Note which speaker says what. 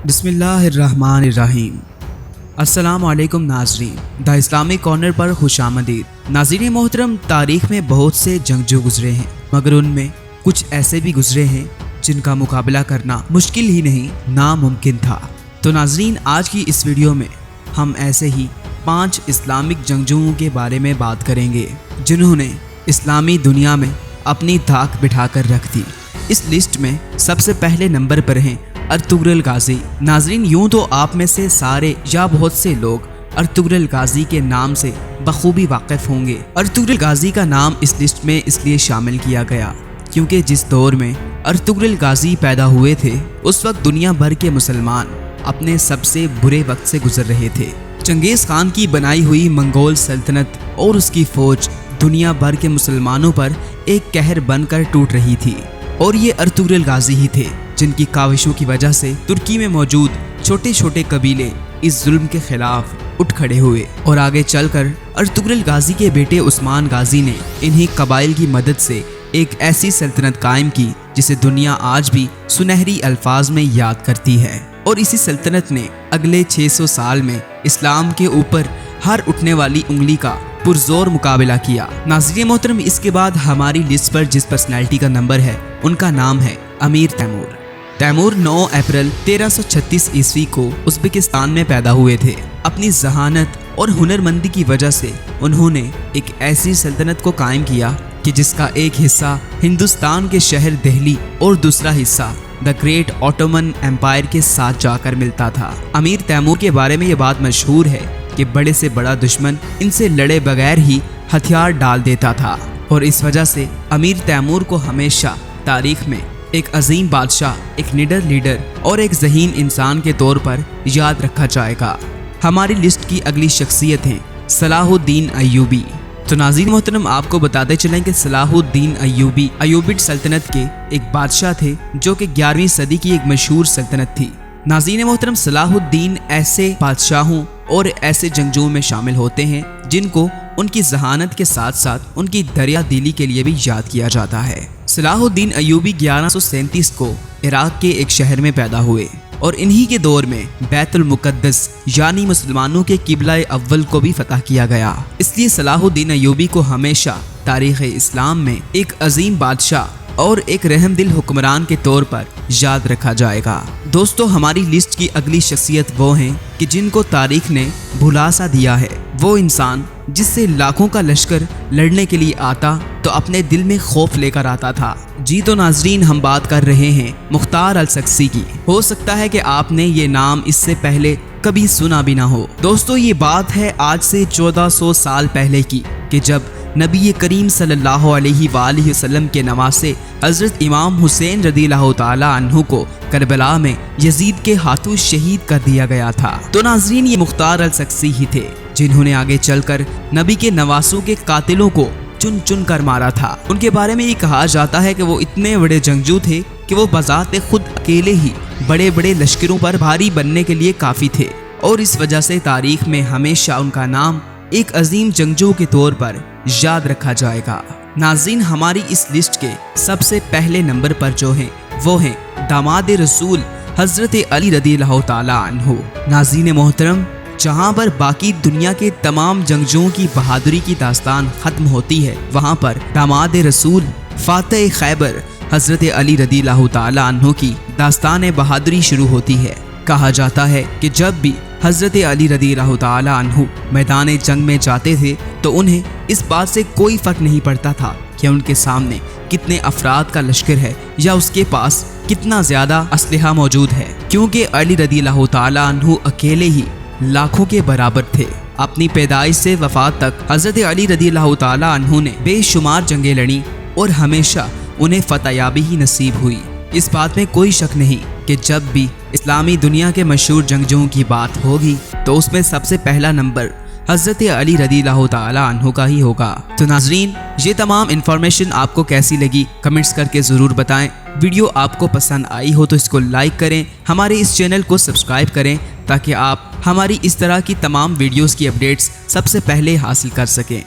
Speaker 1: बिस्मिल्लाहिर्रहमानिर्रहीम। अस्सलाम वालेकुम नाज़रीन, द इस्लामिक कॉर्नर पर खुशामदीद। नाज़रीन मोहतरम, तारीख़ में बहुत से जंगजू गुजरे हैं, मगर उनमें कुछ ऐसे भी गुजरे हैं जिनका मुकाबला करना मुश्किल ही नहीं नामुमकिन था। तो नाज़रीन, आज की इस वीडियो में हम ऐसे ही 5 इस्लामिक जंगजुओं के बारे में बात करेंगे जिन्होंने इस्लामी दुनिया में अपनी धाक बिठा कर रख दी। इस लिस्ट में सबसे पहले नंबर पर हैं अर्तुगरुल गाजी। नाज़रीन, यूँ तो आप में से सारे या बहुत से लोग अर्तुगरुल गाजी के नाम से बखूबी वाकिफ़ होंगे। अर्तुगरुल गाजी का नाम इस लिस्ट में इसलिए शामिल किया गया क्योंकि जिस दौर में अर्तुगरुल गाजी पैदा हुए थे उस वक्त दुनिया भर के मुसलमान अपने सबसे बुरे वक्त से गुजर रहे थे। चंगेज़ खान की बनाई हुई मंगोल सल्तनत और उसकी फ़ौज दुनिया भर के मुसलमानों पर एक कहर बनकर टूट रही थी, और ये अर्तुगरुल गाजी ही थे जिनकी काविशों की वजह से तुर्की में मौजूद छोटे छोटे कबीले इस जुल्म के खिलाफ उठ खड़े हुए, और आगे चलकर अर्तुगरुल गाजी के बेटे उस्मान गाजी ने इन्हीं कबाइल की मदद से एक ऐसी सल्तनत कायम की जिसे दुनिया आज भी सुनहरी अल्फाज में याद करती है। और इसी सल्तनत ने अगले 600 साल में इस्लाम के ऊपर हर उठने वाली उंगली का पुरजोर मुकाबला किया। नाज़रीन मोहतरम, इसके बाद हमारी लिस्ट पर जिस पर्सनैलिटी का नंबर है उनका नाम है अमीर तैमूर। तैमूर 9 अप्रैल 1336 ईस्वी को उज़्बेकिस्तान में पैदा हुए थे। अपनी जहानत और हुनरमंदी की वजह से उन्होंने एक ऐसी सल्तनत को कायम किया कि जिसका एक हिस्सा हिंदुस्तान के शहर दिल्ली और दूसरा हिस्सा द ग्रेट ऑटोमन एम्पायर के साथ जाकर मिलता था। अमीर तैमूर के बारे में ये बात मशहूर है कि बड़े से बड़ा दुश्मन इनसे लड़े बगैर ही हथियार डाल देता था, और इस वजह से अमीर तैमूर को हमेशा तारीख में एक अजीम बादशाह, एक निडर लीडर और एक ज़हीन इंसान के तौर पर याद रखा जाएगा। हमारी लिस्ट की अगली शख्सियत हैं सलाहुद्दीन अय्यूबी। तो नाज़रीन मोहतरम, आपको बताते चलें कि सलाहुद्दीन अय्यूबी अय्यूबिड सल्तनत के एक बादशाह थे जो कि 11वीं सदी की एक मशहूर सल्तनत थी। नाज़रीन मोहतरम, सलाहुद्दीन ऐसे बादशाहों और ऐसे जंगजुओं में शामिल होते हैं जिनको उनकी जहानत के साथ साथ उनकी दरिया दिली के लिए भी याद किया जाता है। सलाहुद्दीन अय्यूबी 1137 को इराक के एक शहर में पैदा हुए, और इन्हीं के दौर में बैतुल मुक़द्दस यानी मुसलमानों के किबला अव्वल को भी फतह किया गया। इसलिए सलाहुद्दीन अय्यूबी को हमेशा तारीख़ इस्लाम में एक अजीम बादशाह और एक रहमदिल हुक्मरान के तौर पर याद रखा जाएगा। दोस्तों, हमारी लिस्ट की अगली शख्सियत वो हैं कि जिनको तारीख ने भुला सा दिया है। वो इंसान जिससे लाखों का लश्कर लड़ने के लिए आता तो अपने दिल में खौफ लेकर आता था। जी तो नाजरीन, हम बात कर रहे हैं मुख्तार अल-सक्सी की। हो सकता है कि आपने ये नाम इससे पहले कभी सुना भी ना हो। दोस्तों, ये बात है आज से 1400 साल पहले की कि जब नबी करीम सल्लल्लाहु अलैहि वसल्लम के नवासे हज़रत इमाम हुसैन रज़ियल्लाहु ताला अन्हु को करबला में यजीद के हाथों शहीद कर दिया गया था। तो नाज़रीन, ये मुख्तार अल-सक्सी ही थे जिन्होंने आगे चलकर नबी के नवासों के कातिलों को चुन चुन कर मारा था। उनके बारे में ये कहा जाता है कि वो इतने बड़े जंगजू थे कि वो बज़ाते खुद अकेले ही बड़े बड़े लश्करों पर भारी बनने के लिए काफ़ी थे, और इस वजह से तारीख में हमेशा उनका नाम एक अजीम जंगजू के तौर पर याद रखा जाएगा। नाज़रीन, हमारी इस लिस्ट के सबसे पहले नंबर पर जो हैं वो हैं दामाद रसूल हज़रत अली रज़ियल्लाहु ताला अन्हु। नाज़रीन मोहतरम, जहाँ पर बाकी दुनिया के तमाम जंगजुओं की बहादुरी की दास्तान ख़त्म होती है, वहाँ पर दामाद रसूल फातह खैबर हज़रत अली रज़ियल्लाहु ताला अन्हु की दास्तान बहादुरी शुरू होती है। कहा जाता है कि जब भी हज़रत अली रज़ियल्लाहु ताला अन्हु मैदान जंग में जाते थे तो उन्हें इस बात से कोई फ़र्क नहीं पड़ता था कि उनके सामने कितने अफराद का लश्कर है या उसके पास कितना ज़्यादा असलहा मौजूद है, क्योंकि अली रज़ियल्लाहु ताला अन्हु अकेले ही लाखों के बराबर थे। अपनी पैदाइश से वफ़ात तक हज़रत अली रज़ियल्लाहु ताला अन्हु ने बेशुमार जंगें लड़ी और हमेशा उन्हें फतहयाबी ही नसीब हुई। इस बात में कोई शक नहीं कि जब भी इस्लामी दुनिया के मशहूर जंगजुओं की बात होगी तो उसमें सबसे पहला नंबर हज़रत अली रज़ियल्लाहु ताला अन्हु का ही होगा। तो नाज़रीन, ये तमाम इन्फॉर्मेशन आपको कैसी लगी कमेंट्स करके ज़रूर बताएं। वीडियो आपको पसंद आई हो तो इसको लाइक करें, हमारे इस चैनल को सब्सक्राइब करें ताकि आप हमारी इस तरह की तमाम वीडियोज़ की अपडेट्स सबसे पहले हासिल कर सकें।